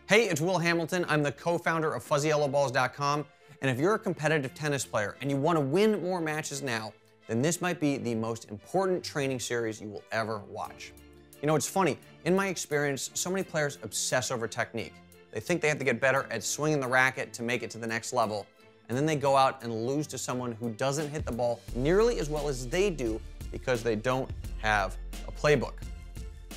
Hey, it's Will Hamilton. I'm the co-founder of FuzzyYellowBalls.com, and if you're a competitive tennis player and you want to win more matches now, then this might be the most important training series you will ever watch. You know, it's funny, in my experience, so many players obsess over technique. They think they have to get better at swinging the racket to make it to the next level, and then they go out and lose to someone who doesn't hit the ball nearly as well as they do because they don't have a playbook.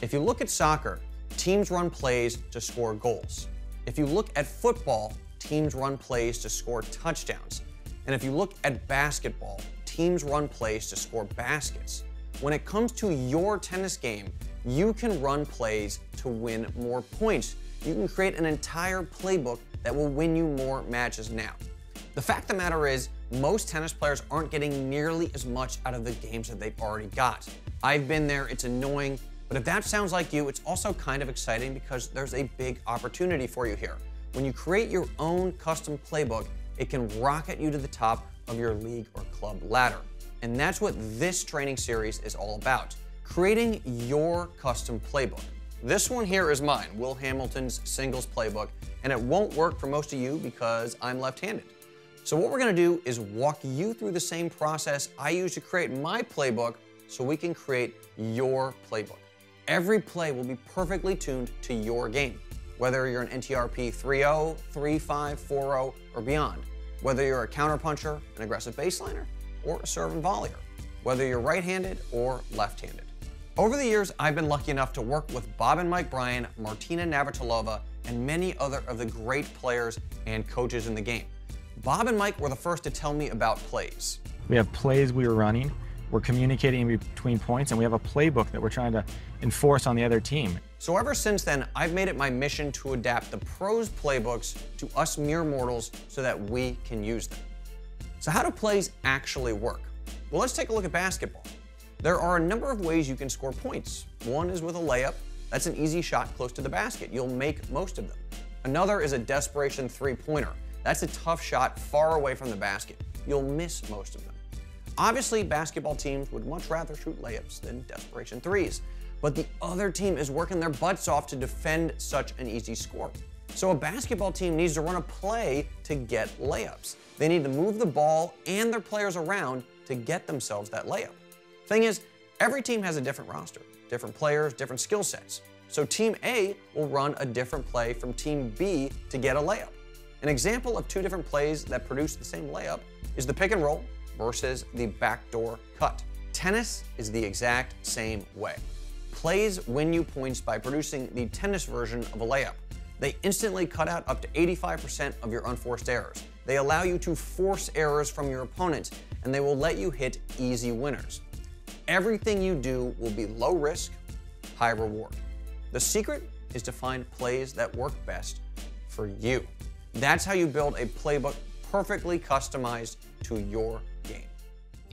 If you look at soccer, teams run plays to score goals. If you look at football, teams run plays to score touchdowns. And if you look at basketball, teams run plays to score baskets. When it comes to your tennis game, you can run plays to win more points. You can create an entire playbook that will win you more matches now. The fact of the matter is, most tennis players aren't getting nearly as much out of the games that they've already got. I've been there, it's annoying, but if that sounds like you, it's also kind of exciting because there's a big opportunity for you here. When you create your own custom playbook, it can rocket you to the top of your league or club ladder. And that's what this training series is all about, creating your custom playbook. This one here is mine, Will Hamilton's singles playbook, and it won't work for most of you because I'm left-handed. So what we're gonna do is walk you through the same process I use to create my playbook so we can create your playbook. Every play will be perfectly tuned to your game, whether you're an NTRP 3-0, 3-5, 4-0, or beyond, whether you're a counterpuncher, an aggressive baseliner, or a serve and volleyer, whether you're right-handed or left-handed. Over the years, I've been lucky enough to work with Bob and Mike Bryan, Martina Navratilova, and many other of the great players and coaches in the game. Bob and Mike were the first to tell me about plays. We have plays we were running, we're communicating between points, and we have a playbook that we're trying to enforce on the other team. So ever since then, I've made it my mission to adapt the pros' playbooks to us mere mortals so that we can use them. So how do plays actually work? Well, let's take a look at basketball. There are a number of ways you can score points. One is with a layup. That's an easy shot close to the basket. You'll make most of them. Another is a desperation three-pointer. That's a tough shot far away from the basket. You'll miss most of them. Obviously, basketball teams would much rather shoot layups than desperation threes, but the other team is working their butts off to defend such an easy score. So a basketball team needs to run a play to get layups. They need to move the ball and their players around to get themselves that layup. Thing is, every team has a different roster, different players, different skill sets. So Team A will run a different play from Team B to get a layup. An example of two different plays that produce the same layup is the pick and roll versus the backdoor cut. Tennis is the exact same way. Plays win you points by producing the tennis version of a layup. They instantly cut out up to 85% of your unforced errors. They allow you to force errors from your opponent, and they will let you hit easy winners. Everything you do will be low risk, high reward. The secret is to find plays that work best for you. That's how you build a playbook perfectly customized to your game.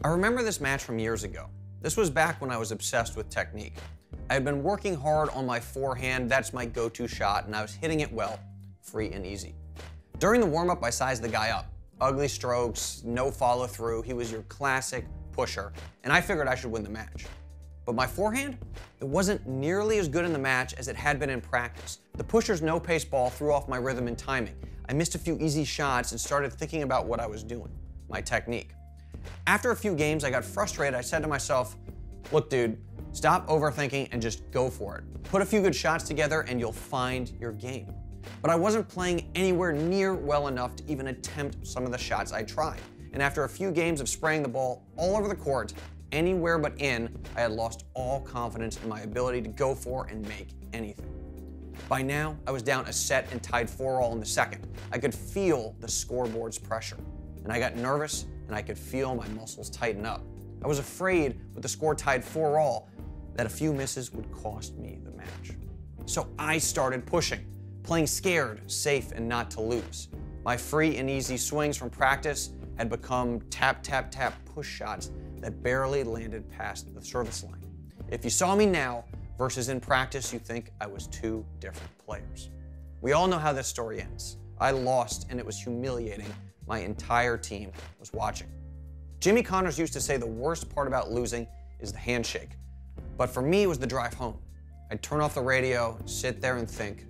I remember this match from years ago. This was back when I was obsessed with technique. I had been working hard on my forehand, that's my go-to shot, and I was hitting it well, free and easy. During the warm-up, I sized the guy up. Ugly strokes, no follow-through, he was your classic pusher, and I figured I should win the match. But my forehand, it wasn't nearly as good in the match as it had been in practice. The pusher's no-pace ball threw off my rhythm and timing. I missed a few easy shots and started thinking about what I was doing, my technique. After a few games, I got frustrated. I said to myself, look, dude, stop overthinking and just go for it. Put a few good shots together and you'll find your game. But I wasn't playing anywhere near well enough to even attempt some of the shots I tried. And after a few games of spraying the ball all over the court, anywhere but in, I had lost all confidence in my ability to go for and make anything. By now, I was down a set and tied 4-all in the second. I could feel the scoreboard's pressure, and I got nervous and I could feel my muscles tighten up. I was afraid with the score tied 4-all that a few misses would cost me the match. So I started pushing, playing scared, safe, and not to lose. My free and easy swings from practice had become tap, tap, tap push shots that barely landed past the service line. If you saw me now versus in practice, you think I was two different players. We all know how this story ends. I lost and it was humiliating. My entire team was watching. Jimmy Connors used to say the worst part about losing is the handshake. But for me, it was the drive home. I'd turn off the radio, sit there and think,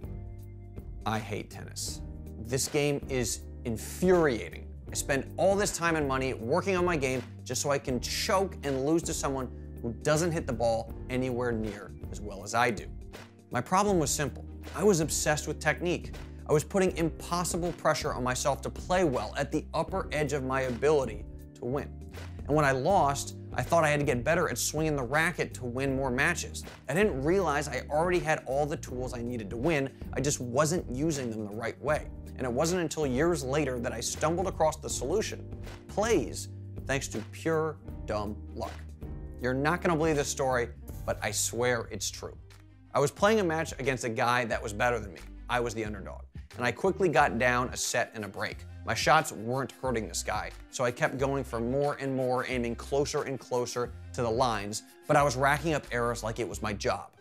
I hate tennis. This game is infuriating. I spend all this time and money working on my game just so I can choke and lose to someone who doesn't hit the ball anywhere near as well as I do. My problem was simple. I was obsessed with technique. I was putting impossible pressure on myself to play well at the upper edge of my ability to win. And when I lost, I thought I had to get better at swinging the racket to win more matches. I didn't realize I already had all the tools I needed to win, I just wasn't using them the right way. And it wasn't until years later that I stumbled across the solution, plays, thanks to pure dumb luck. You're not gonna believe this story, but I swear it's true. I was playing a match against a guy that was better than me. I was the underdog, and I quickly got down a set and a break. My shots weren't hurting this guy, so I kept going for more and more, aiming closer and closer to the lines, but I was racking up errors like it was my job.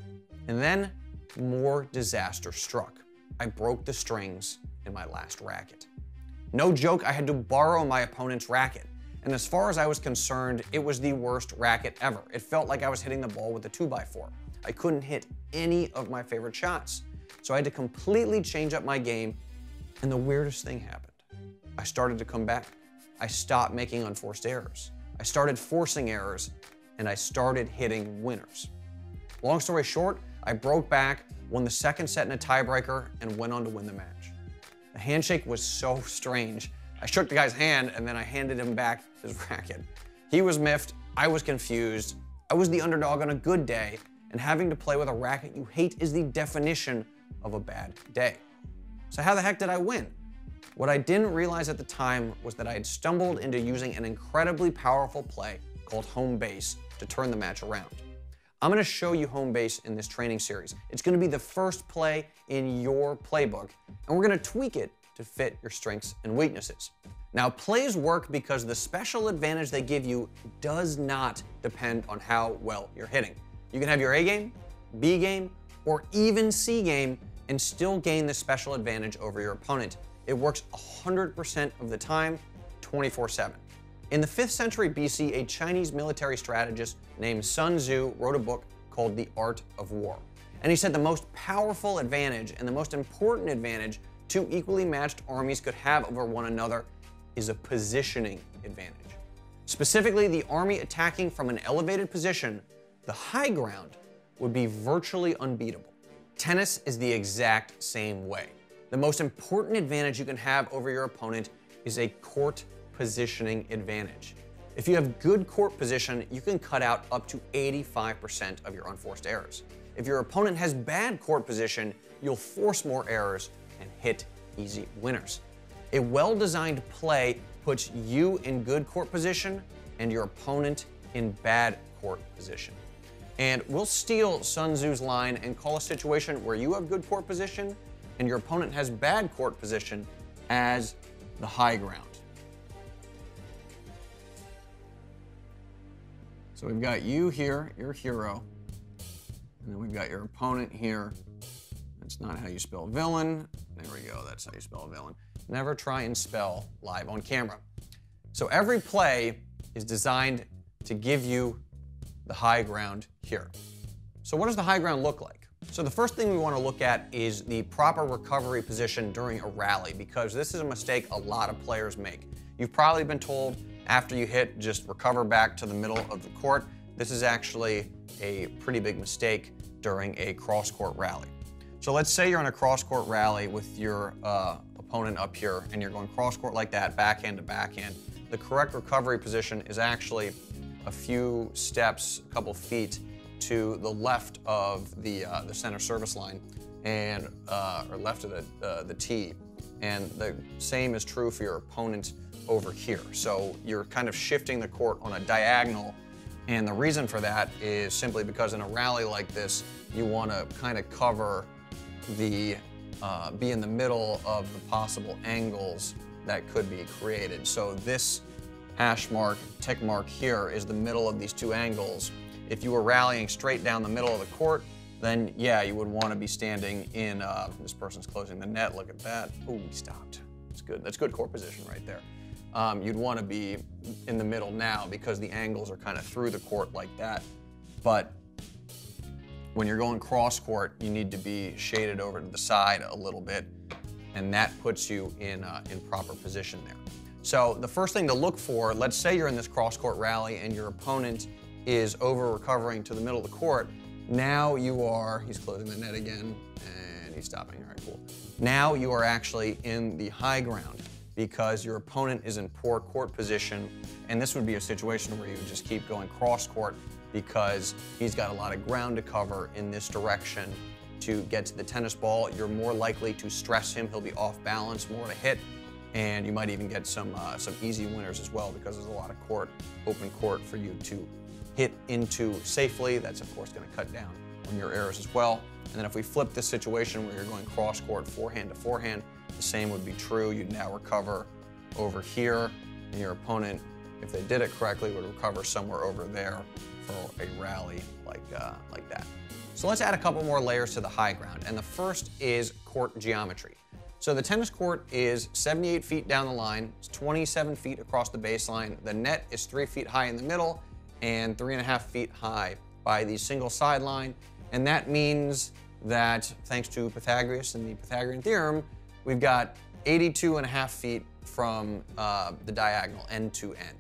And then more disaster struck. I broke the strings in my last racket. No joke, I had to borrow my opponent's racket. And as far as I was concerned, it was the worst racket ever. It felt like I was hitting the ball with a 2x4. I couldn't hit any of my favorite shots. So I had to completely change up my game, and the weirdest thing happened. I started to come back. I stopped making unforced errors. I started forcing errors, and I started hitting winners. Long story short, I broke back, won the second set in a tiebreaker, and went on to win the match. The handshake was so strange. I shook the guy's hand, and then I handed him back his racket. He was miffed, I was confused. I was the underdog on a good day, and having to play with a racket you hate is the definition of a bad day. So how the heck did I win? What I didn't realize at the time was that I had stumbled into using an incredibly powerful play called home base to turn the match around. I'm gonna show you home base in this training series. It's gonna be the first play in your playbook, and we're gonna tweak it to fit your strengths and weaknesses. Now, plays work because the special advantage they give you does not depend on how well you're hitting. You can have your A game, B game, or even C game and still gain the special advantage over your opponent. It works 100% of the time, 24/7. In the 5th century BC, a Chinese military strategist named Sun Tzu wrote a book called The Art of War. And he said the most powerful advantage and the most important advantage two equally matched armies could have over one another is a positioning advantage. Specifically, the army attacking from an elevated position, the high ground, would be virtually unbeatable. Tennis is the exact same way. The most important advantage you can have over your opponent is a court positioning advantage. If you have good court position, you can cut out up to 85% of your unforced errors. If your opponent has bad court position, you'll force more errors and hit easy winners. A well-designed play puts you in good court position and your opponent in bad court position. And we'll steal Sun Tzu's line and call a situation where you have good court position and your opponent has bad court position as the high ground. So we've got you here, your hero, and then we've got your opponent here. That's not how you spell villain. There we go, that's how you spell villain. Never try and spell live on camera. So every play is designed to give you the high ground here. So what does the high ground look like? So the first thing we want to look at is the proper recovery position during a rally, because this is a mistake a lot of players make. You've probably been told after you hit, just recover back to the middle of the court. This is actually a pretty big mistake during a cross-court rally. So let's say you're in a cross-court rally with your opponent up here and you're going cross-court like that, backhand to backhand. The correct recovery position is actually a few steps, a couple feet to the left of the center service line and or left of the tee. And the same is true for your opponent over here. So you're kind of shifting the court on a diagonal, and the reason for that is simply because in a rally like this, you want to kind of cover the, be in the middle of the possible angles that could be created. So this hash mark, tick mark here is the middle of these two angles. If you were rallying straight down the middle of the court, then yeah, you would want to be standing in, this person's closing the net, look at that. Oh, he stopped. That's good. That's good court position right there. You'd want to be in the middle now because the angles are kind of through the court like that. But when you're going cross court, you need to be shaded over to the side a little bit, and that puts you in proper position there. So the first thing to look for, let's say you're in this cross court rally and your opponent is over recovering to the middle of the court. Now you are, he's closing the net again, and he's stopping. All right, cool. Now you are actually in the high ground because your opponent is in poor court position, and this would be a situation where you would just keep going cross court because he's got a lot of ground to cover in this direction to get to the tennis ball. You're more likely to stress him. He'll be off balance, more to hit, and you might even get some easy winners as well because there's a lot of court, open court for you to hit into safely. That's of course going to cut down on your errors as well. And then if we flip this situation where you're going cross court forehand to forehand, the same would be true. You'd now recover over here, and your opponent, if they did it correctly, would recover somewhere over there for a rally like that. So let's add a couple more layers to the high ground, and the first is court geometry. So the tennis court is 78 feet down the line, it's 27 feet across the baseline. The net is 3 feet high in the middle and 3.5 feet high by the single sideline. And that means that, thanks to Pythagoras and the Pythagorean theorem, we've got 82.5 feet from the diagonal end to end.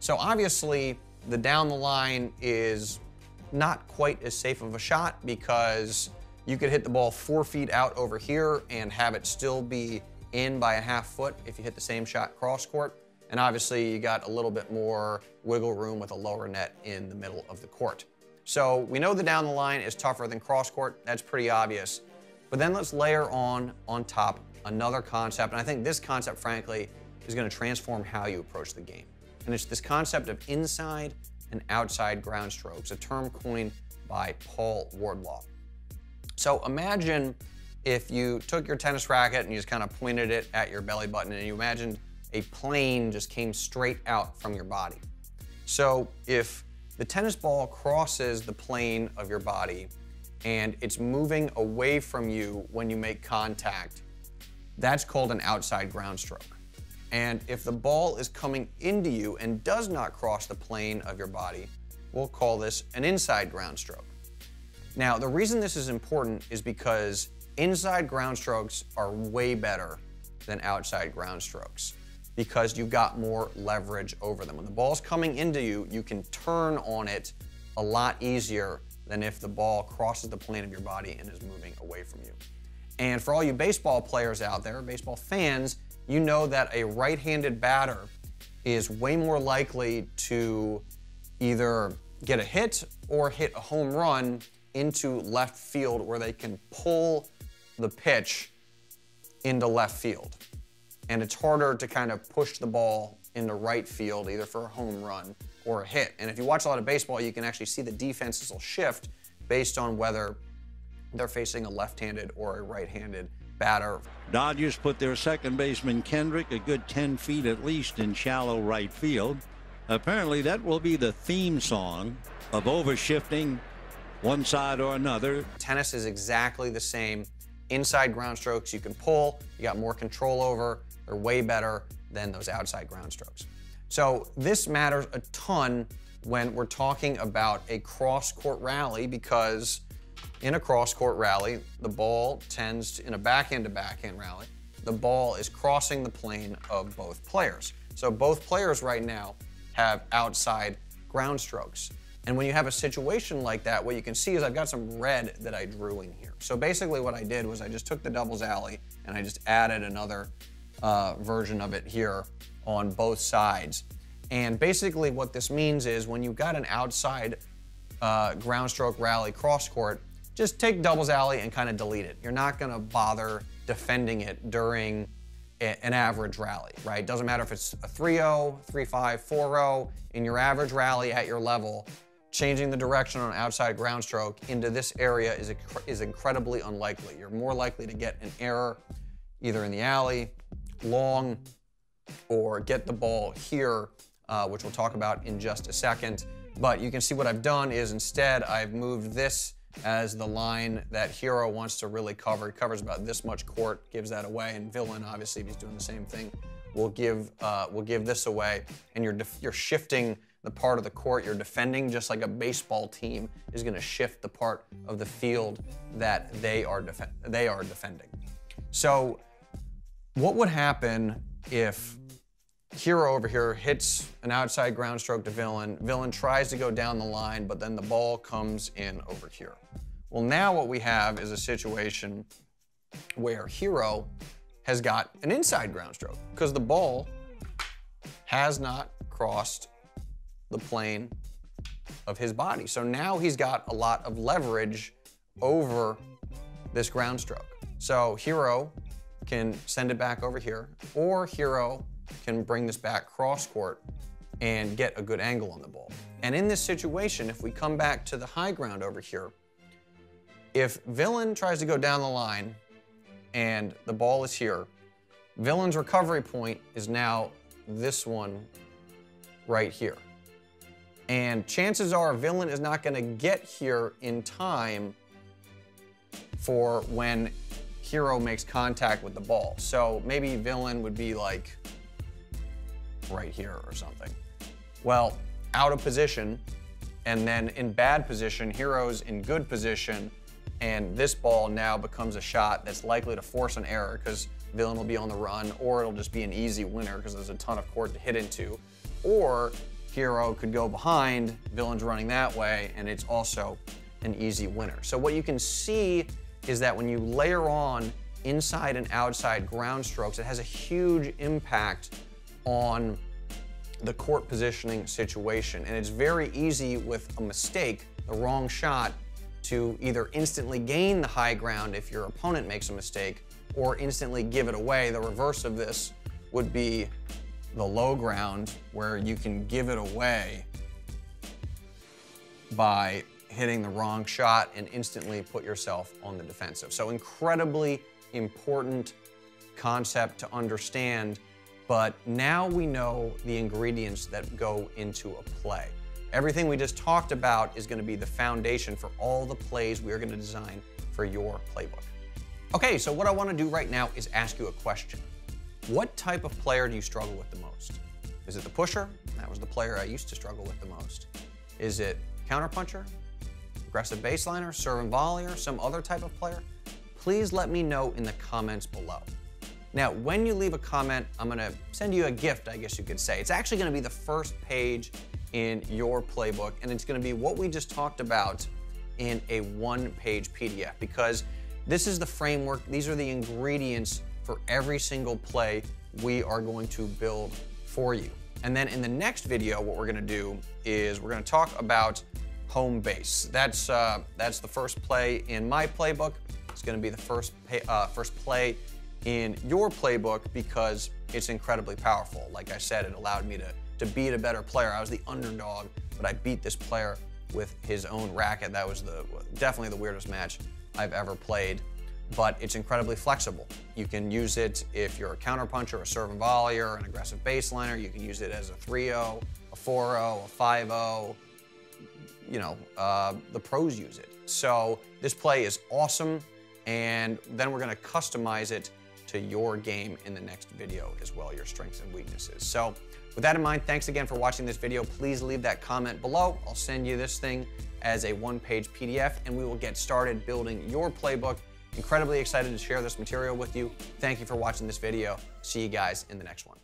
So obviously, the down the line is not quite as safe of a shot because you could hit the ball 4 feet out over here and have it still be in by a half foot if you hit the same shot cross court. And obviously you got a little bit more wiggle room with a lower net in the middle of the court. So we know the down the line is tougher than cross court. That's pretty obvious. But then let's layer on top another concept. And I think this concept, frankly, is going to transform how you approach the game. And it's this concept of inside and outside ground strokes, a term coined by Paul Wardlaw. So imagine if you took your tennis racket and you just kind of pointed it at your belly button and you imagined a plane just came straight out from your body. So if the tennis ball crosses the plane of your body and it's moving away from you when you make contact, that's called an outside ground stroke. And if the ball is coming into you and does not cross the plane of your body, we'll call this an inside ground stroke. Now, the reason this is important is because inside ground strokes are way better than outside ground strokes because you've got more leverage over them. When the ball's coming into you, you can turn on it a lot easier than if the ball crosses the plane of your body and is moving away from you. And for all you baseball players out there, baseball fans, you know that a right-handed batter is way more likely to either get a hit or hit a home run into left field where they can pull the pitch into left field. And it's harder to kind of push the ball into right field either for a home run or a hit. And if you watch a lot of baseball, you can actually see the defenses will shift based on whether they're facing a left-handed or a right-handed batter. Dodgers put their second baseman Kendrick a good 10 feet at least in shallow right field. Apparently that will be the theme song of overshifting one side or another. Tennis is exactly the same. Inside ground strokes you can pull, you got more control over, they're way better than those outside ground strokes. So this matters a ton when we're talking about a cross-court rally because in a cross-court rally, the ball tends to, in a backhand-to-backhand rally, the ball is crossing the plane of both players. So both players right now have outside ground strokes. And when you have a situation like that, what you can see is I've got some red that I drew in here. So basically what I did was I just took the doubles alley and I just added another version of it here on both sides. And basically what this means is when you've got an outside ground stroke rally cross court, just take doubles alley and kind of delete it. You're not gonna bother defending it during an average rally, right? Doesn't matter if it's a 3-0, 3-5, 4-0, in your average rally at your level, changing the direction on an outside ground stroke into this area is incredibly unlikely. You're more likely to get an error either in the alley, long, or get the ball here, which we'll talk about in just a second. But you can see what I've done is instead I've moved this as the line that Hero wants to really cover. He covers about this much court, gives that away, and Villain, obviously, if he's doing the same thing, will give this away. And you're shifting the part of the court you're defending, just like a baseball team is going to shift the part of the field that they are defending. So what would happen if Hero over here hits an outside ground stroke to Villain? Villain tries to go down the line, but then the ball comes in over here. Well, now what we have is a situation where Hero has got an inside ground stroke because the ball has not crossed the plane of his body. So now he's got a lot of leverage over this ground stroke. So Hero can send it back over here, or Hero can bring this back cross court and get a good angle on the ball. And in this situation, if we come back to the high ground over here, if Villain tries to go down the line and the ball is here, Villain's recovery point is now this one right here. And chances are Villain is not going to get here in time for when Hero makes contact with the ball. So maybe Villain would be like right here or something. Well, out of position, and then in bad position, Hero's in good position, and this ball now becomes a shot that's likely to force an error because Villain will be on the run, or it'll just be an easy winner because there's a ton of court to hit into. Or Hero could go behind, Villain's running that way, and it's also an easy winner. So what you can see is that when you layer on inside and outside ground strokes, it has a huge impact on the court positioning situation. And it's very easy with a mistake, the wrong shot, to either instantly gain the high ground if your opponent makes a mistake, or instantly give it away. The reverse of this would be the low ground, where you can give it away by hitting the wrong shot and instantly put yourself on the defensive. So incredibly important concept to understand, but now we know the ingredients that go into a play. Everything we just talked about is going to be the foundation for all the plays we are going to design for your playbook. Okay, so what I want to do right now is ask you a question. What type of player do you struggle with the most? Is it the pusher? That was the player I used to struggle with the most. Is it counterpuncher, aggressive baseliner, serve and volleyer, some other type of player? Please let me know in the comments below. Now, when you leave a comment, I'm gonna send you a gift, I guess you could say. It's actually gonna be the first page in your playbook, and it's gonna be what we just talked about in a one-page PDF, because this is the framework, these are the ingredients for every single play we are going to build for you. And then in the next video, what we're gonna do is we're gonna talk about home base. That's the first play in my playbook. It's gonna be the first play in your playbook because it's incredibly powerful. Like I said, it allowed me to beat a better player. I was the underdog, but I beat this player with his own racket. That was definitely the weirdest match I've ever played, but it's incredibly flexible. You can use it if you're a counterpuncher, a serve and volleyer, an aggressive baseliner. You can use it as a 3-0, a 4-0, a 5-0. You know, the pros use it. So this play is awesome, and then we're gonna customize it to your game in the next video as well, your strengths and weaknesses. So with that in mind, thanks again for watching this video. Please leave that comment below. I'll send you this thing as a one-page PDF, and we will get started building your playbook. Incredibly excited to share this material with you. Thank you for watching this video. See you guys in the next one.